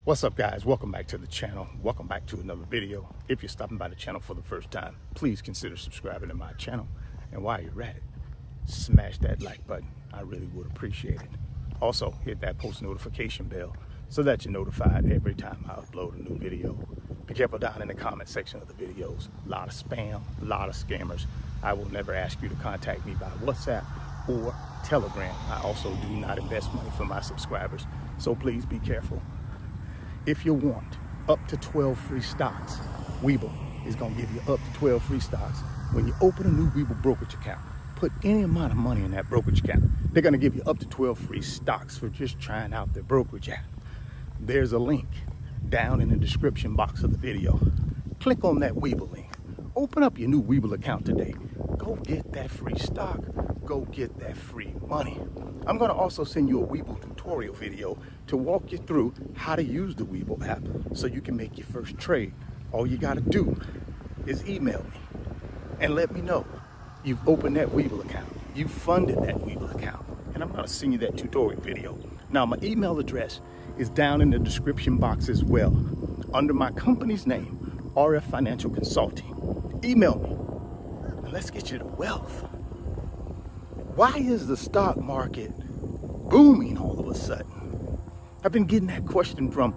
What's up, guys? Welcome back to the channel. Welcome back to another video. If you're stopping by the channel for the first time, please consider subscribing to my channel. And while you're at it, smash that like button. I really would appreciate it. Also, hit that post notification bell so that you're notified every time I upload a new video. Be careful down in the comment section of the videos. A lot of spam, a lot of scammers. I will never ask you to contact me by WhatsApp or Telegram. I also do not invest money for my subscribers, so please be careful. If you want up to 12 free stocks, Webull is going to give you up to 12 free stocks. When you open a new Webull brokerage account, put any amount of money in that brokerage account. They're going to give you up to 12 free stocks for just trying out their brokerage app. There's a link down in the description box of the video. Click on that Webull link. Open up your new Webull account today. Go get that free stock. Go get that free money. I'm going to also send you a Webull tutorial video to walk you through how to use the Webull app so you can make your first trade. All you got to do is email me and let me know you've opened that Webull account. You've funded that Webull account. And I'm going to send you that tutorial video. Now, my email address is down in the description box as well. Under my company's name, RF Financial Consulting. Email me and let's get you to wealth. Why is the stock market booming all of a sudden? I've been getting that question from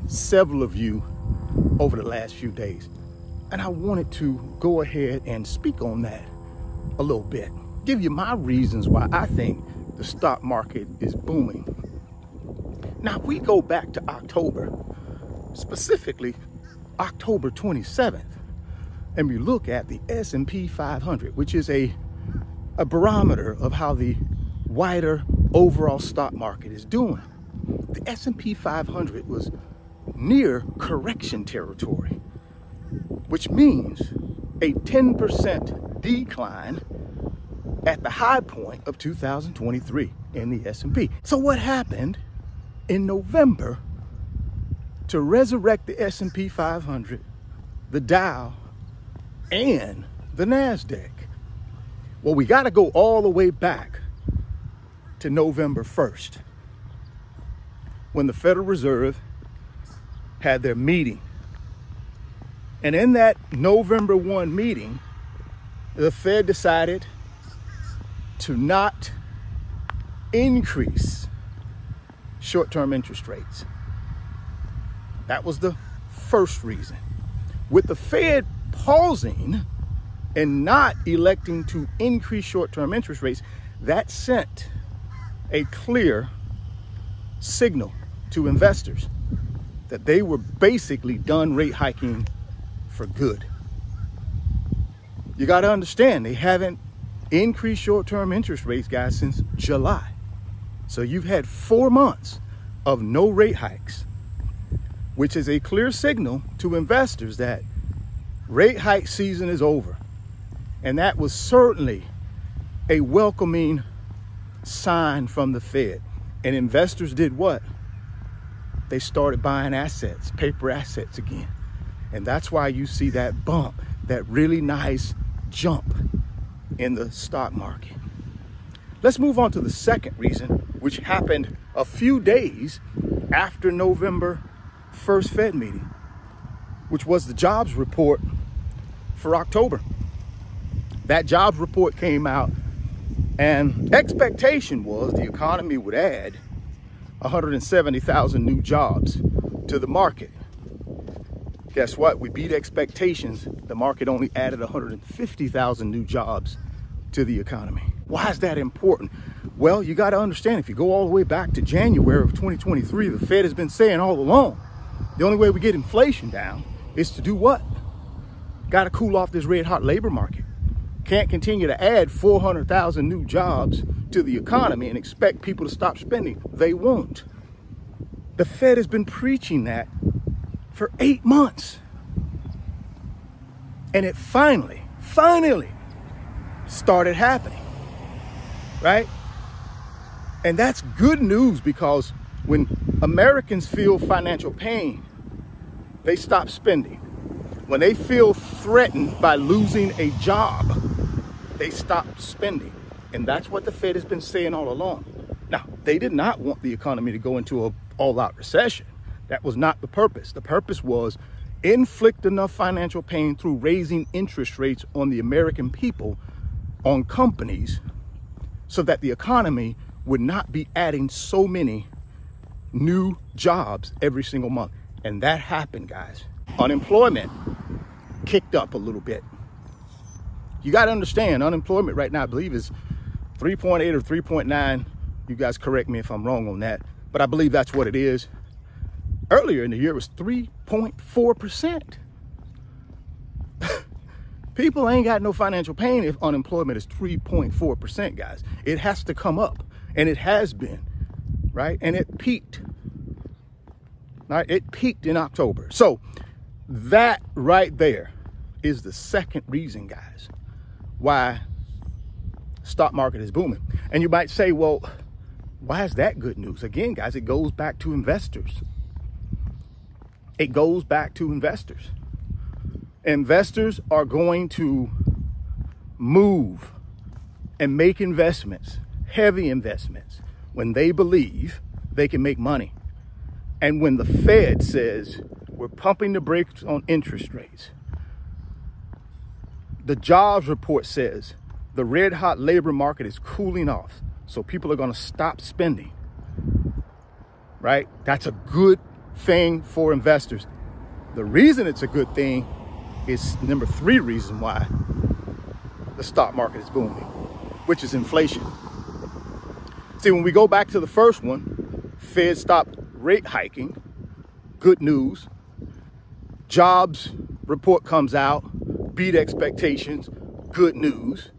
several of you over the last few days, and I wanted to go ahead and speak on that a little bit. Give you my reasons why I think the stock market is booming. Now, if we go back to October, specifically October 27th, and we look at the S&P 500, which is a barometer of how the wider overall stock market is doing. The S&P 500 was near correction territory, which means a 10% decline at the high point of 2023 in the S&P. So what happened in November to resurrect the S&P 500, the Dow, and the NASDAQ? Well, we got to go all the way back to November 1st, when the Federal Reserve had their meeting. And in that November 1 meeting, the Fed decided to not increase short-term interest rates. That was the first reason. With the Fed pausing and not electing to increase short-term interest rates, that sent a clear signal to investors that they were basically done rate hiking for good. You got to understand, they haven't increased short-term interest rates, guys, since July. So you've had 4 months of no rate hikes, which is a clear signal to investors that rate hike season is over. And that was certainly a welcoming sign from the Fed. And investors did what? They started buying assets, paper assets again. And that's why you see that bump, that really nice jump in the stock market. Let's move on to the second reason, which happened a few days after November 1st Fed meeting, which was the jobs report for October. That jobs report came out, and expectation was the economy would add 170,000 new jobs to the market. Guess what? We beat expectations. The market only added 150,000 new jobs to the economy. Why is that important? Well, you got to understand, if you go all the way back to January of 2023, the Fed has been saying all along, the only way we get inflation down is to do what? Got to cool off this red hot labor market. Can't continue to add 400,000 new jobs to the economy and expect people to stop spending. They won't. The Fed has been preaching that for 8 months. And it finally started happening, right? And that's good news, because when Americans feel financial pain, they stop spending. When they feel threatened by losing a job, they stop spending. And that's what the Fed has been saying all along. Now, they did not want the economy to go into an all-out recession. That was not the purpose. The purpose was inflict enough financial pain through raising interest rates on the American people, on companies, so that the economy would not be adding so many new jobs every single month. And that happened, guys. Unemployment kicked up a little bit. You got to understand, unemployment right now, I believe, is 3.8 or 3.9. You guys correct me if I'm wrong on that, but I believe that's what it is. Earlier in the year, it was 3.4%. People ain't got no financial pain if unemployment is 3.4%, guys. It has to come up, and it has been, right? And it peaked, right? It peaked in October. So that right there is the second reason, guys, why the stock market is booming. And you might say, well, why is that good news? Again, guys, it goes back to investors. It goes back to investors. Investors are going to move and make investments, heavy investments, when they believe they can make money. And when the Fed says we're pumping the brakes on interest rates, the jobs report says the red hot labor market is cooling off. So people are going to stop spending, right? That's a good thing for investors. The reason it's a good thing is number 3 reason why the stock market is booming, which is inflation. See, when we go back to the first one, Fed stopped rate hiking. Good news. Jobs report comes out, beat expectations. Good news.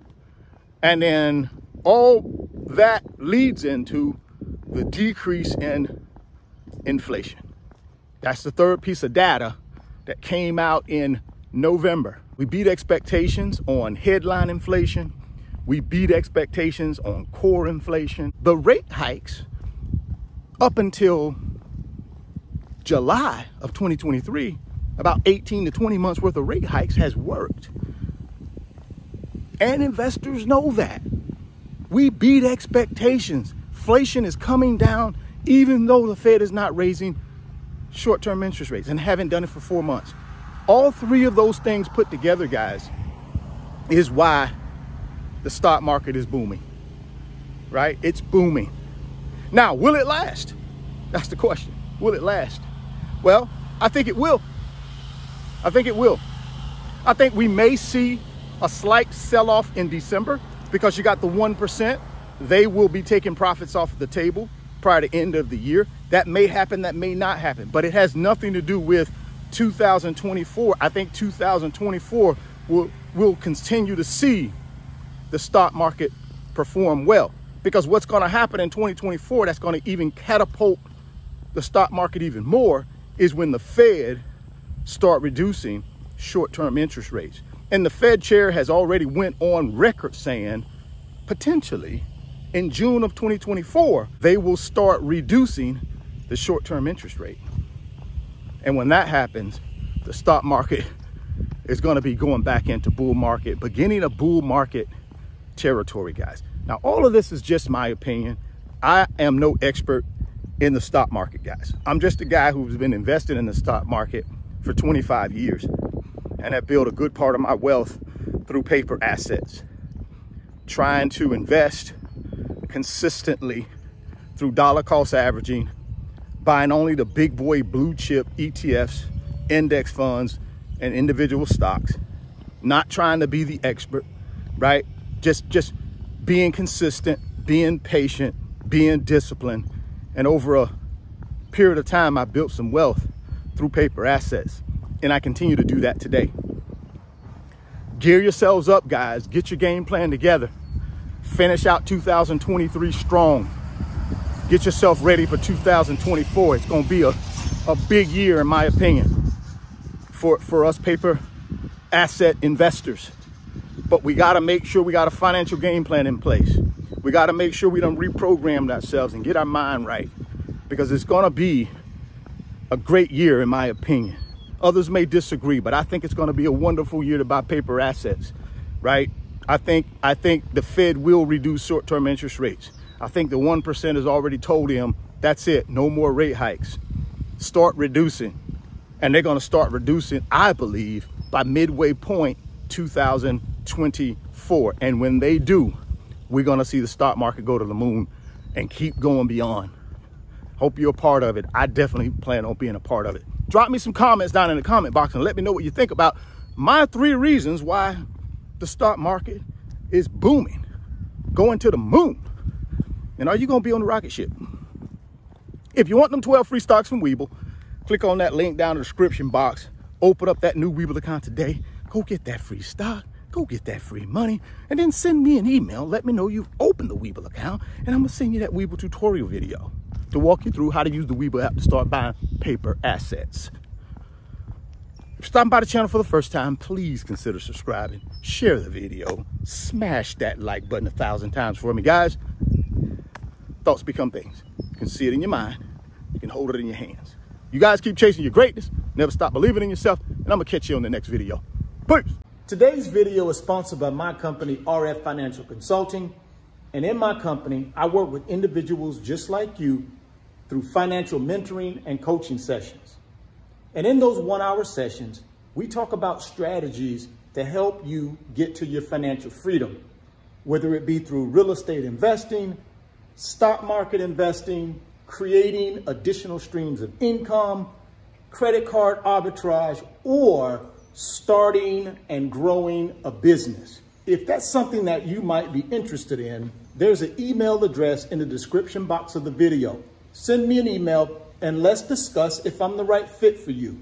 And then all that leads into the decrease in inflation. That's the third piece of data that came out in November. We beat expectations on headline inflation. We beat expectations on core inflation. The rate hikes up until July of 2023, about 18 to 20 months worth of rate hikes has worked. And investors know that. We beat expectations. Inflation is coming down, even though the Fed is not raising short-term interest rates and haven't done it for 4 months. All 3 of those things put together, guys, is why the stock market is booming, right? It's booming. Now, will it last? That's the question. Will it last? Well, I think it will. I think it will. I think we may see a slight sell-off in December because you got the 1%. They will be taking profits off the table prior to end of the year. That may happen, that may not happen, but it has nothing to do with 2024. I think 2024 will continue to see the stock market perform well, because what's going to happen in 2024 that's going to even catapult the stock market even more is when the Fed start reducing short-term interest rates. And the Fed chair has already went on record saying potentially in June of 2024, they will start reducing the short-term interest rate. And when that happens, the stock market is going to be going back into bull market, beginning of bull market territory, guys. Now, all of this is just my opinion. I am no expert in the stock market, guys. I'm just a guy who's been invested in the stock market for 25 years and have built a good part of my wealth through paper assets, trying to invest consistently through dollar cost averaging, buying only the big boy blue chip ETFs, index funds, and individual stocks, not trying to be the expert, right? Just being consistent, being patient, being disciplined. And over a period of time, I built some wealth through paper assets, and I continue to do that today. Gear yourselves up, guys. Get your game plan together. Finish out 2023 strong. Get yourself ready for 2024. It's going to be a big year, in my opinion, for us paper asset investors. But we got to make sure we got a financial game plan in place. We got to make sure we done reprogrammed ourselves and get our mind right, because it's going to be a great year, in my opinion. Others may disagree, but I think it's going to be a wonderful year to buy paper assets, right? I think the Fed will reduce short-term interest rates. I think the 1% has already told him that's it, no more rate hikes. start reducing. And they're going to start reducing, I believe, by midway point 2024. And when they do, we're going to see the stock market go to the moon and keep going beyond. Hope you're a part of it. I definitely plan on being a part of it. Drop me some comments down in the comment box and let me know what you think about my 3 reasons why the stock market is booming, going to the moon. And are you going to be on the rocket ship? If you want them 12 free stocks from Webull, click on that link down in the description box. Open up that new Webull account today. Go get that free stock. Go get that free money. And then send me an email. Let me know you've opened the Webull account. And I'm going to send you that Webull tutorial video to walk you through how to use the Webull app to start buying paper assets. If you're stopping by the channel for the first time, please consider subscribing. Share the video. Smash that like button 1,000 times for me. Guys, thoughts become things. You can see it in your mind. You can hold it in your hands. You guys keep chasing your greatness. Never stop believing in yourself. And I'm going to catch you on the next video. Peace. Today's video is sponsored by my company, RF Financial Consulting. And in my company, I work with individuals just like you through financial mentoring and coaching sessions. And in those 1-hour sessions, we talk about strategies to help you get to your financial freedom, whether it be through real estate investing, stock market investing, creating additional streams of income, credit card arbitrage, or starting and growing a business. If that's something that you might be interested in, there's an email address in the description box of the video. Send me an email and let's discuss if I'm the right fit for you.